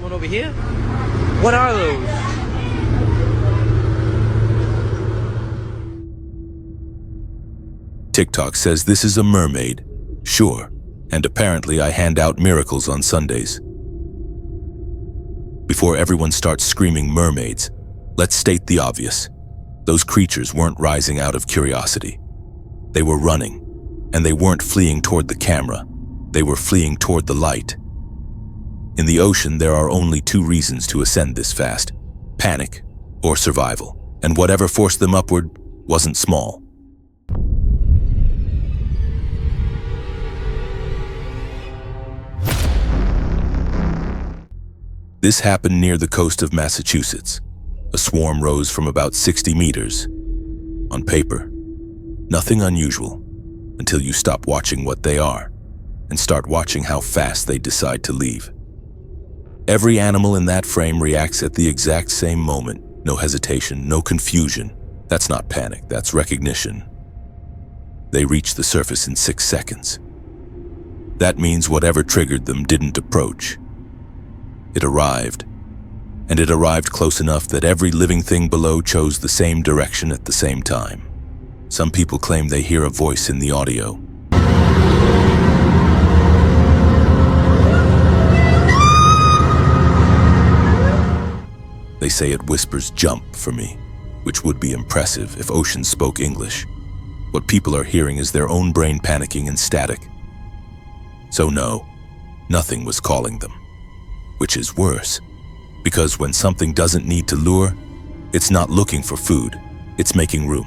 Someone over here? What are those? TikTok says this is a mermaid. Sure. And apparently I hand out miracles on Sundays. Before everyone starts screaming mermaids, let's state the obvious. Those creatures weren't rising out of curiosity. They were running, and they weren't fleeing toward the camera. They were fleeing toward the light. In the ocean, there are only two reasons to ascend this fast: panic or survival, and whatever forced them upward wasn't small. This happened near the coast of Massachusetts. A swarm rose from about 60 meters. On paper, nothing unusual, until you stop watching what they are and start watching how fast they decide to leave. Every animal in that frame reacts at the exact same moment. No hesitation, no confusion. That's not panic, that's recognition. They reach the surface in 6 seconds. That means whatever triggered them didn't approach. It arrived, and it arrived close enough that every living thing below chose the same direction at the same time. Some people claim they hear a voice in the audio. They say it whispers "jump" for me, which would be impressive if oceans spoke English. What people are hearing is their own brain panicking and static. So no, nothing was calling them. Which is worse, because when something doesn't need to lure, it's not looking for food, it's making room.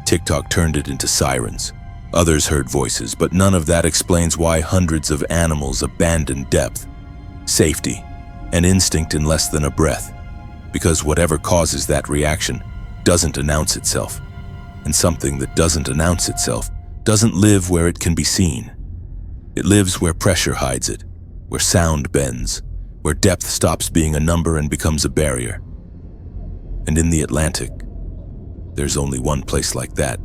TikTok turned it into sirens. Others heard voices, but none of that explains why hundreds of animals abandoned depth, safety, and instinct in less than a breath. Because whatever causes that reaction doesn't announce itself. And something that doesn't announce itself doesn't live where it can be seen. It lives where pressure hides it, where sound bends, where depth stops being a number and becomes a barrier. And in the Atlantic, there's only one place like that.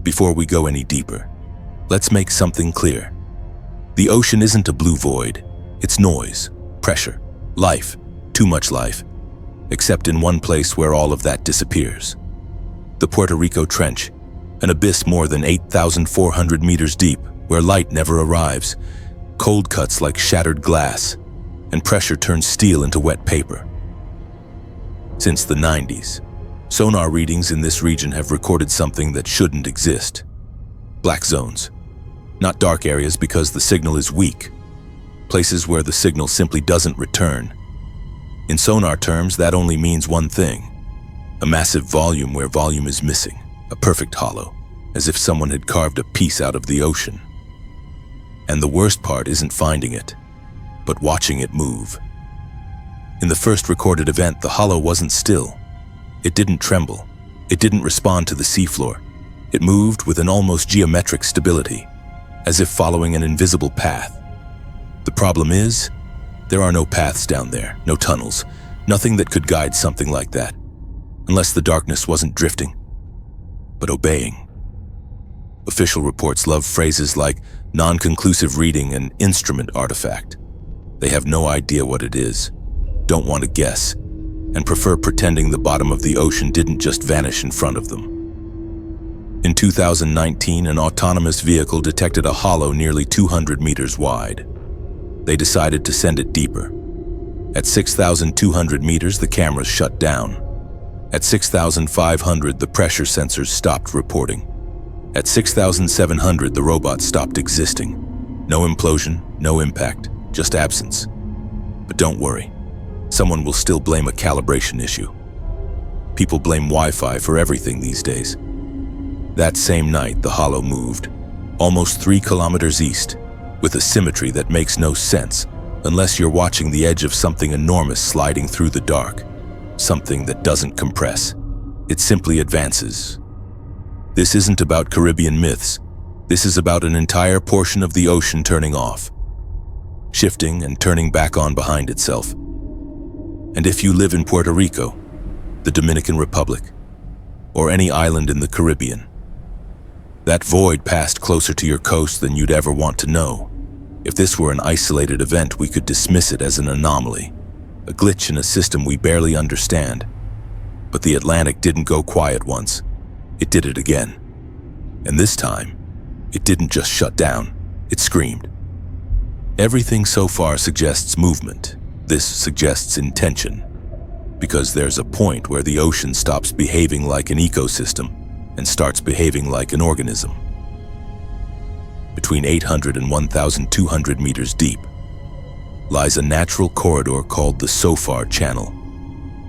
Before we go any deeper, let's make something clear. The ocean isn't a blue void. It's noise, pressure, life, too much life, except in one place where all of that disappears. The Puerto Rico Trench, an abyss more than 8,400 meters deep, where light never arrives. Cold cuts like shattered glass, and pressure turns steel into wet paper. Since the 90s, sonar readings in this region have recorded something that shouldn't exist. Black zones. Not dark areas because the signal is weak. Places where the signal simply doesn't return. In sonar terms, that only means one thing: a massive volume where volume is missing, a perfect hollow, as if someone had carved a piece out of the ocean. And the worst part isn't finding it, but watching it move. In the first recorded event, the hollow wasn't still. It didn't tremble. It didn't respond to the seafloor. It moved with an almost geometric stability, as if following an invisible path. The problem is, there are no paths down there, no tunnels, nothing that could guide something like that, unless the darkness wasn't drifting, but obeying. Official reports love phrases like non-conclusive reading and instrument artifact. They have no idea what it is, don't want to guess, and prefer pretending the bottom of the ocean didn't just vanish in front of them. In 2019, an autonomous vehicle detected a hollow nearly 200 meters wide. They decided to send it deeper. At 6,200 meters, the cameras shut down. At 6,500, the pressure sensors stopped reporting. At 6,700, the robot stopped existing. No implosion, no impact, just absence. But don't worry, someone will still blame a calibration issue. People blame Wi-Fi for everything these days. That same night, the hollow moved, almost 3 kilometers east, with a symmetry that makes no sense unless you're watching the edge of something enormous sliding through the dark, something that doesn't compress. It simply advances. This isn't about Caribbean myths. This is about an entire portion of the ocean turning off, shifting and turning back on behind itself. And if you live in Puerto Rico, the Dominican Republic, or any island in the Caribbean, that void passed closer to your coast than you'd ever want to know. If this were an isolated event, we could dismiss it as an anomaly, a glitch in a system we barely understand. But the Atlantic didn't go quiet once. It did it again. And this time, it didn't just shut down, it screamed. Everything so far suggests movement. This suggests intention. Because there's a point where the ocean stops behaving like an ecosystem and starts behaving like an organism. Between 800 and 1,200 meters deep lies a natural corridor called the SOFAR channel.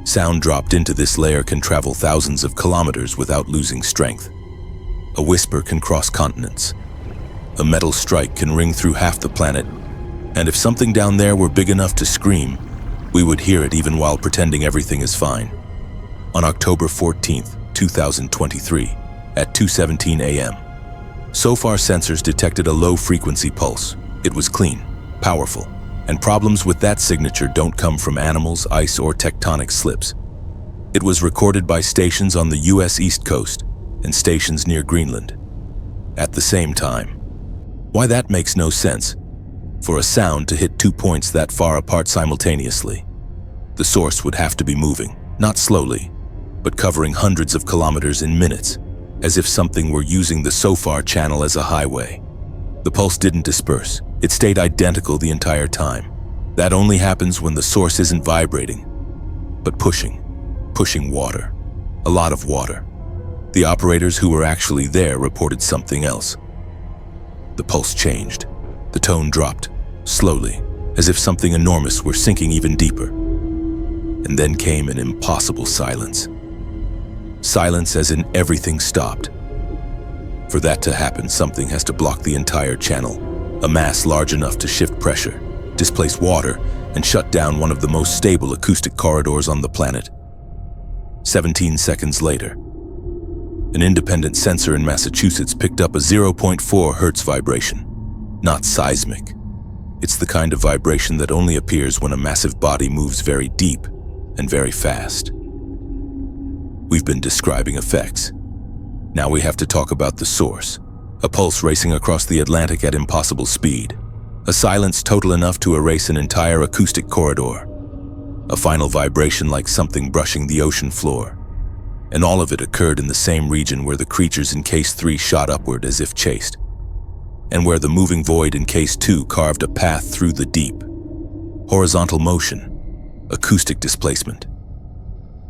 Sound dropped into this layer can travel thousands of kilometers without losing strength. A whisper can cross continents. A metal strike can ring through half the planet, and if something down there were big enough to scream, we would hear it even while pretending everything is fine. On October 14th, 2023, at 2:17 a.m., SOFAR sensors detected a low-frequency pulse. It was clean, powerful, and problems with that signature don't come from animals, ice, or tectonic slips. It was recorded by stations on the US East Coast and stations near Greenland at the same time. Why that makes no sense. For a sound to hit 2 points that far apart simultaneously, the source would have to be moving, not slowly, but covering hundreds of kilometers in minutes, as if something were using the SOFAR channel as a highway. The pulse didn't disperse. It stayed identical the entire time. That only happens when the source isn't vibrating, but pushing water. A lot of water. The operators who were actually there reported something else. The pulse changed. The tone dropped, slowly, as if something enormous were sinking even deeper. And then came an impossible silence. Silence as in everything stopped. For that to happen, something has to block the entire channel, a mass large enough to shift pressure, displace water, and shut down one of the most stable acoustic corridors on the planet. 17 seconds later, an independent sensor in Massachusetts picked up a 0.4 Hz vibration. Not seismic. It's the kind of vibration that only appears when a massive body moves very deep and very fast. We've been describing effects. Now we have to talk about the source. A pulse racing across the Atlantic at impossible speed. A silence total enough to erase an entire acoustic corridor. A final vibration like something brushing the ocean floor. And all of it occurred in the same region where the creatures in Case 3 shot upward as if chased, and where the moving void in Case 2 carved a path through the deep. Horizontal motion, acoustic displacement.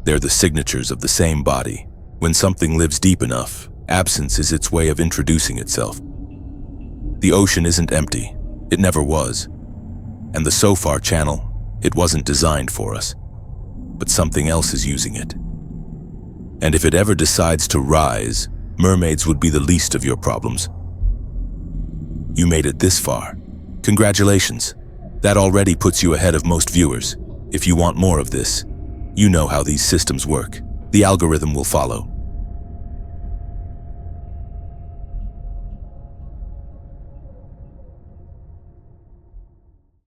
They're the signatures of the same body. When something lives deep enough, absence is its way of introducing itself. The ocean isn't empty. It never was. And the SOFAR channel, it wasn't designed for us. But something else is using it. And if it ever decides to rise, mermaids would be the least of your problems. You made it this far. Congratulations. That already puts you ahead of most viewers. If you want more of this, you know how these systems work. The algorithm will follow.